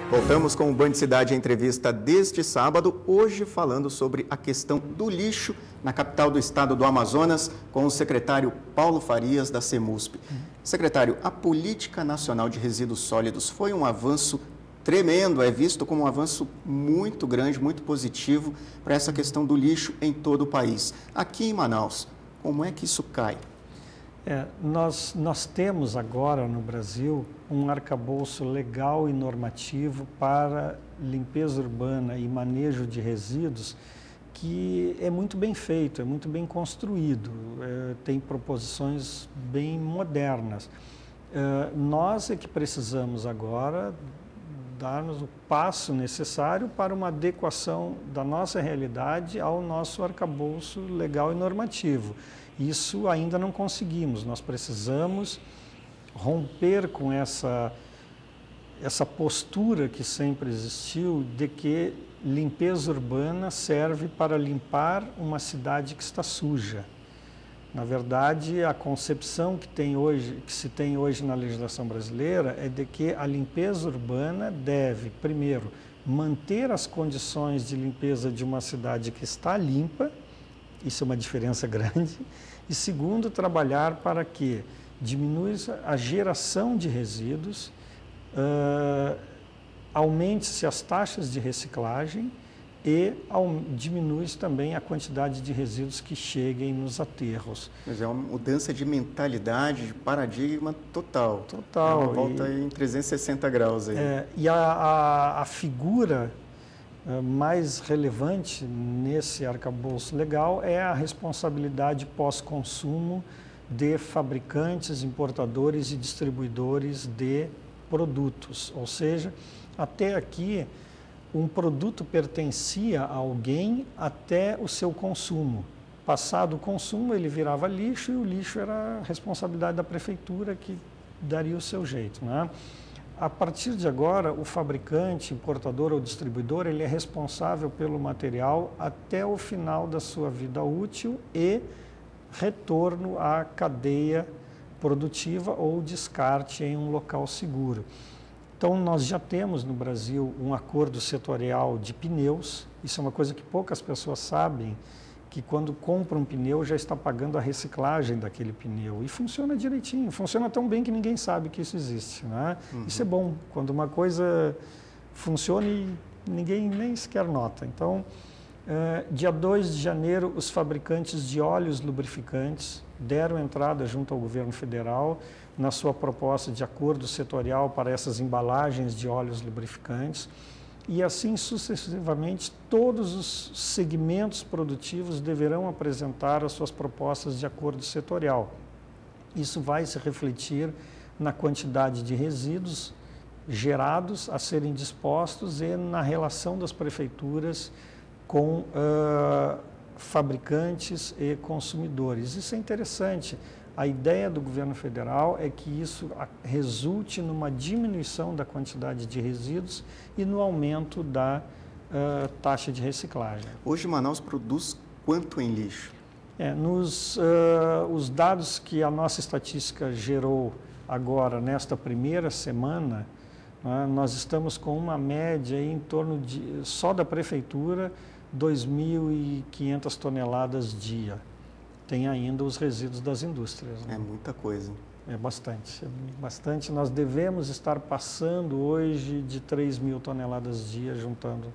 Voltamos com o Band Cidade, a entrevista deste sábado, hoje falando sobre a questão do lixo na capital do estado do Amazonas, com o secretário Paulo Farias, da CEMUSP. Secretário, a Política Nacional de Resíduos Sólidos foi um avanço tremendo, é visto como um avanço muito grande, muito positivo para essa questão do lixo em todo o país. Aqui em Manaus, como é que isso cai? Nós temos agora no Brasil um arcabouço legal e normativo para limpeza urbana e manejo de resíduos que é muito bem feito, é muito bem construído, tem proposições bem modernas. Nós é que precisamos agora dar-nos o passo necessário para uma adequação da nossa realidade ao nosso arcabouço legal e normativo. Isso ainda não conseguimos, nós precisamos romper com essa postura que sempre existiu de que limpeza urbana serve para limpar uma cidade que está suja. Na verdade, a concepção que se tem hoje na legislação brasileira é de que a limpeza urbana deve, primeiro, manter as condições de limpeza de uma cidade que está limpa, isso é uma diferença grande, e segundo, trabalhar para que diminua a geração de resíduos, aumente-se as taxas de reciclagem e diminui também a quantidade de resíduos que cheguem nos aterros. Mas é uma mudança de mentalidade, de paradigma total. Total. É uma volta em 360 graus aí. E a figura mais relevante nesse arcabouço legal é a responsabilidade pós-consumo de fabricantes, importadores e distribuidores de produtos. Ou seja, até aqui, um produto pertencia a alguém até o seu consumo. Passado o consumo, ele virava lixo e o lixo era a responsabilidade da prefeitura que daria o seu jeito, né? A partir de agora, o fabricante, importador ou distribuidor, ele é responsável pelo material até o final da sua vida útil e retorno à cadeia produtiva ou descarte em um local seguro. Então, nós já temos no Brasil um acordo setorial de pneus. Isso é uma coisa que poucas pessoas sabem, que quando compra um pneu já está pagando a reciclagem daquele pneu. E funciona direitinho, funciona tão bem que ninguém sabe que isso existe, né? Isso é bom, quando uma coisa funciona e ninguém nem sequer nota. Então, dia 2 de janeiro, os fabricantes de óleos lubrificantes deram entrada junto ao governo federal na sua proposta de acordo setorial para essas embalagens de óleos lubrificantes. E assim sucessivamente, todos os segmentos produtivos deverão apresentar as suas propostas de acordo setorial. Isso vai se refletir na quantidade de resíduos gerados a serem dispostos e na relação das prefeituras com fabricantes e consumidores. Isso é interessante. A ideia do governo federal é que isso resulte numa diminuição da quantidade de resíduos e no aumento da taxa de reciclagem. Hoje, Manaus produz quanto em lixo? Os dados que a nossa estatística gerou agora, nesta primeira semana, nós estamos com uma média em torno de, só da prefeitura, 2.500 toneladas dia. Tem ainda os resíduos das indústrias, né? É muita coisa. É bastante. Nós devemos estar passando hoje de 3.000 toneladas dia juntando.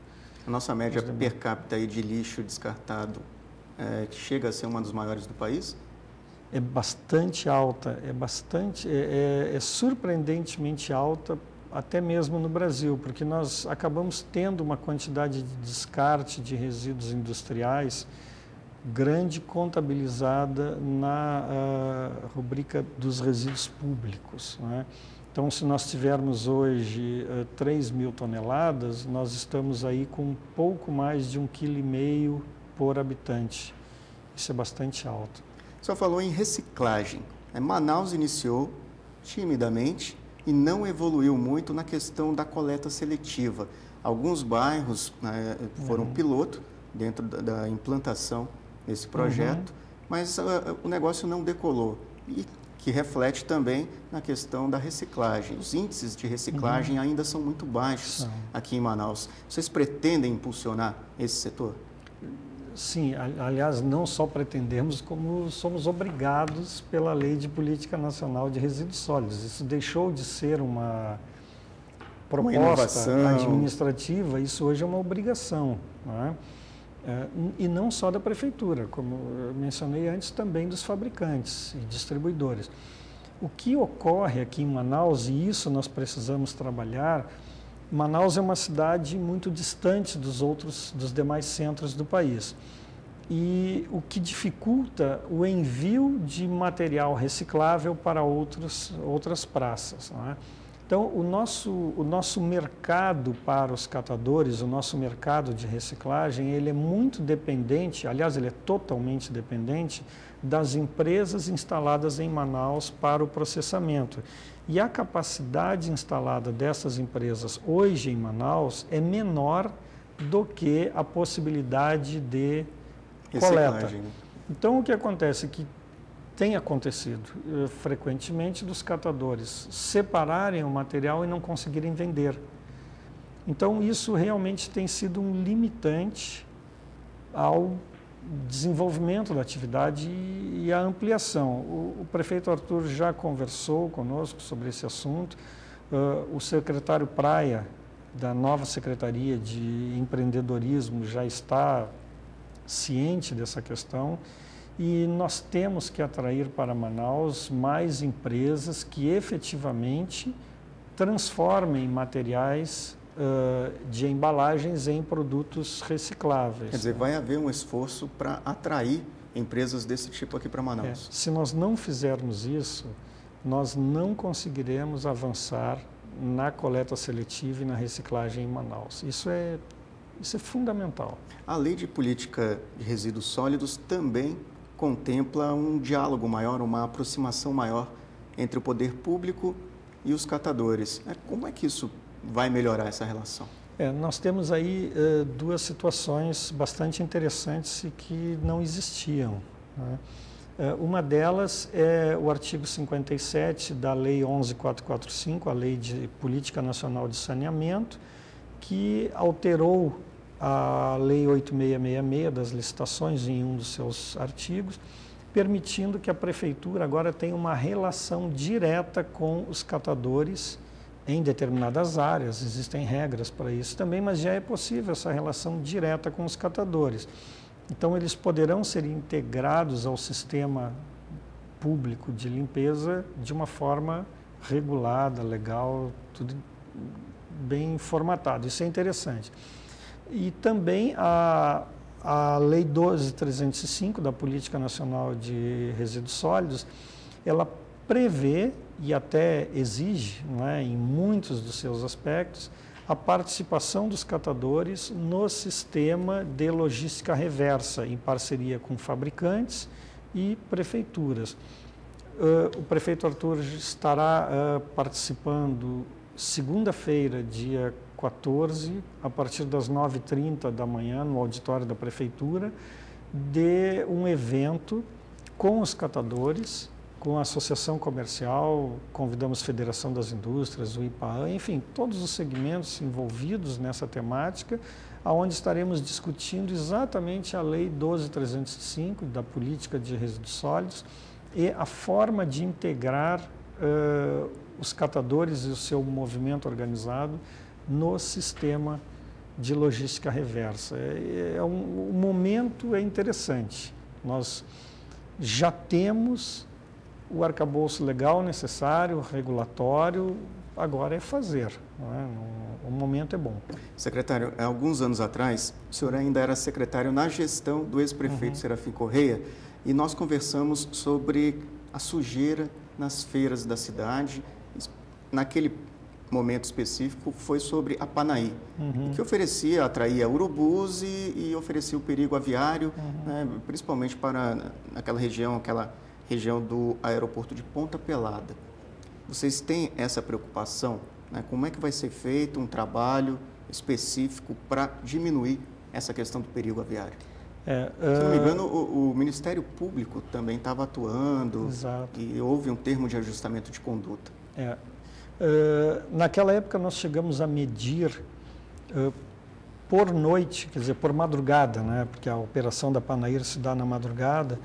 A nossa média per capita aí de lixo descartado chega a ser uma das maiores do país? É bastante alta, é surpreendentemente alta, até mesmo no Brasil, porque nós acabamos tendo uma quantidade de descarte de resíduos industriais grande contabilizada na rubrica dos resíduos públicos, né? Então, se nós tivermos hoje 3.000 toneladas, nós estamos aí com um pouco mais de 1,5 kg por habitante. Isso é bastante alto. O senhor falou em reciclagem. Manaus iniciou timidamente e não evoluiu muito na questão da coleta seletiva. Alguns bairros foram piloto dentro da implantação desse projeto, mas o negócio não decolou. E que reflete também na questão da reciclagem. Os índices de reciclagem ainda são muito baixos aqui em Manaus. Vocês pretendem impulsionar esse setor? Sim, aliás, não só pretendemos, como somos obrigados pela Lei de Política Nacional de Resíduos Sólidos. Isso deixou de ser uma proposta administrativa, isso hoje é uma obrigação, não é? E não só da prefeitura, como eu mencionei antes, também dos fabricantes e distribuidores. O que ocorre aqui em Manaus, e isso nós precisamos trabalhar, Manaus é uma cidade muito distante dos demais centros do país. E o que dificulta o envio de material reciclável para outras praças, não é? Então, o nosso mercado para os catadores, o nosso mercado de reciclagem, ele é muito dependente, aliás, ele é totalmente dependente das empresas instaladas em Manaus para o processamento. E a capacidade instalada dessas empresas hoje em Manaus é menor do que a possibilidade de coleta. Então, o que acontece é que tem acontecido frequentemente dos catadores separarem o material e não conseguirem vender. Então, isso realmente tem sido um limitante ao desenvolvimento da atividade e a ampliação. O prefeito Arthur já conversou conosco sobre esse assunto. O secretário Praia, da nova Secretaria de Empreendedorismo, já está ciente dessa questão. E nós temos que atrair para Manaus mais empresas que efetivamente transformem materiais de embalagens em produtos recicláveis. Quer dizer, vai haver um esforço para atrair empresas desse tipo aqui para Manaus. Se nós não fizermos isso, nós não conseguiremos avançar na coleta seletiva e na reciclagem em Manaus. Isso é fundamental. A Lei de Política de Resíduos Sólidos também contempla um diálogo maior, uma aproximação maior entre o poder público e os catadores. Como é que isso vai melhorar essa relação? Nós temos aí duas situações bastante interessantes e que não existiam, né? Uma delas é o artigo 57 da Lei 11.445, a Lei de Política Nacional de Saneamento, que alterou a Lei 8.666 das licitações em um dos seus artigos, permitindo que a Prefeitura agora tenha uma relação direta com os catadores em determinadas áreas. Existem regras para isso também, mas já é possível essa relação direta com os catadores. Então, eles poderão ser integrados ao sistema público de limpeza de uma forma regulada, legal, tudo bem formatado. Isso é interessante. E também a Lei 12.305 da Política Nacional de Resíduos Sólidos, ela prevê e até exige, não é, em muitos dos seus aspectos, a participação dos catadores no sistema de logística reversa, em parceria com fabricantes e prefeituras. O prefeito Arthur estará participando segunda-feira, dia 14, a partir das 9h30 da manhã, no auditório da Prefeitura, de um evento com os catadores, com a Associação Comercial, convidamos a Federação das Indústrias, o IPAAN, enfim, todos os segmentos envolvidos nessa temática, onde estaremos discutindo exatamente a Lei 12.305 da Política de Resíduos Sólidos e a forma de integrar os catadores e o seu movimento organizado no sistema de logística reversa. O momento é interessante. Nós já temos o arcabouço legal necessário, regulatório, agora é fazer, não é? O momento é bom. Secretário, há alguns anos atrás, o senhor ainda era secretário na gestão do ex-prefeito Serafim Correia, e nós conversamos sobre a sujeira nas feiras da cidade. Naquele momento específico foi sobre a Panaí, que atraía urubus e oferecia o perigo aviário, né, principalmente para aquela região do aeroporto de Ponta Pelada. Vocês têm essa preocupação, né? Como é que vai ser feito um trabalho específico para diminuir essa questão do perigo aviário? Se não me engano, o Ministério Público também estava atuando. Exato. E houve um termo de ajustamento de conduta. Naquela época nós chegamos a medir por noite, quer dizer, por madrugada, né? Porque a operação da Panair se dá na madrugada,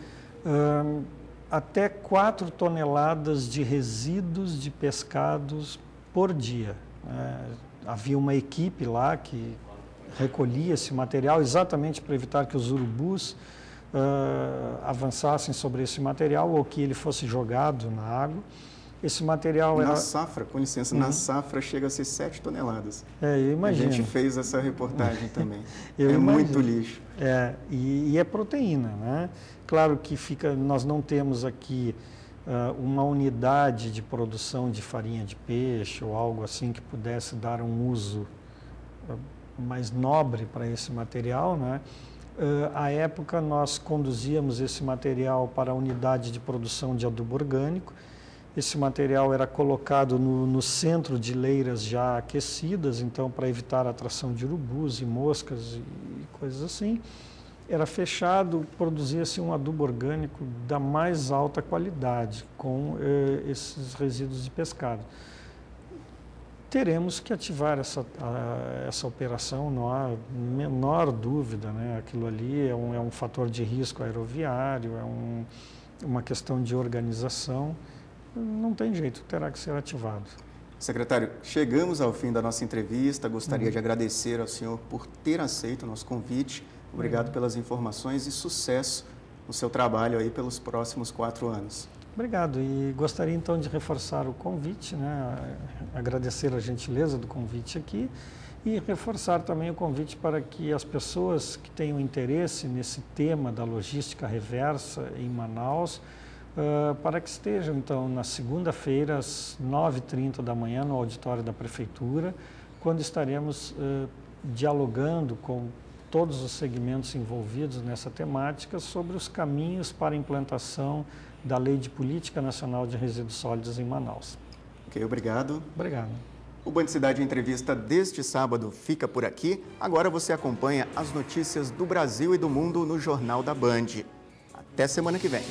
até 4 toneladas de resíduos de pescados por dia. Havia uma equipe lá que recolhia esse material exatamente para evitar que os urubus avançassem sobre esse material ou que ele fosse jogado na água. Esse material na safra, com licença, na safra chega a ser 7 toneladas. Eu imagino. A gente fez essa reportagem também. Imagino. Muito lixo. E é proteína, né? Claro que nós não temos aqui uma unidade de produção de farinha de peixe ou algo assim que pudesse dar um uso mais nobre para esse material, né? À época nós conduzíamos esse material para a unidade de produção de adubo orgânico. Esse material era colocado no centro de leiras já aquecidas, então para evitar a atração de urubus e moscas e coisas assim. Era fechado, produzia-se um adubo orgânico da mais alta qualidade com esses resíduos de pescado. Teremos que ativar essa operação, não há menor dúvida, né? Aquilo ali é um fator de risco aeroviário, uma questão de organização. Não tem jeito, terá que ser ativado. Secretário, chegamos ao fim da nossa entrevista. Gostaria de agradecer ao senhor por ter aceito o nosso convite. Obrigado pelas informações e sucesso no seu trabalho aí pelos próximos 4 anos. Obrigado. E gostaria então de reforçar o convite, né? Agradecer a gentileza do convite aqui e reforçar também o convite para que as pessoas que tenham interesse nesse tema da logística reversa em Manaus, para que estejam, então, na segunda-feira, às 9h30 da manhã, no auditório da Prefeitura, quando estaremos dialogando com todos os segmentos envolvidos nessa temática sobre os caminhos para a implantação da Lei de Política Nacional de Resíduos Sólidos em Manaus. Ok, obrigado. Obrigado. O Band Cidade Entrevista deste sábado fica por aqui. Agora você acompanha as notícias do Brasil e do mundo no Jornal da Band. Até semana que vem.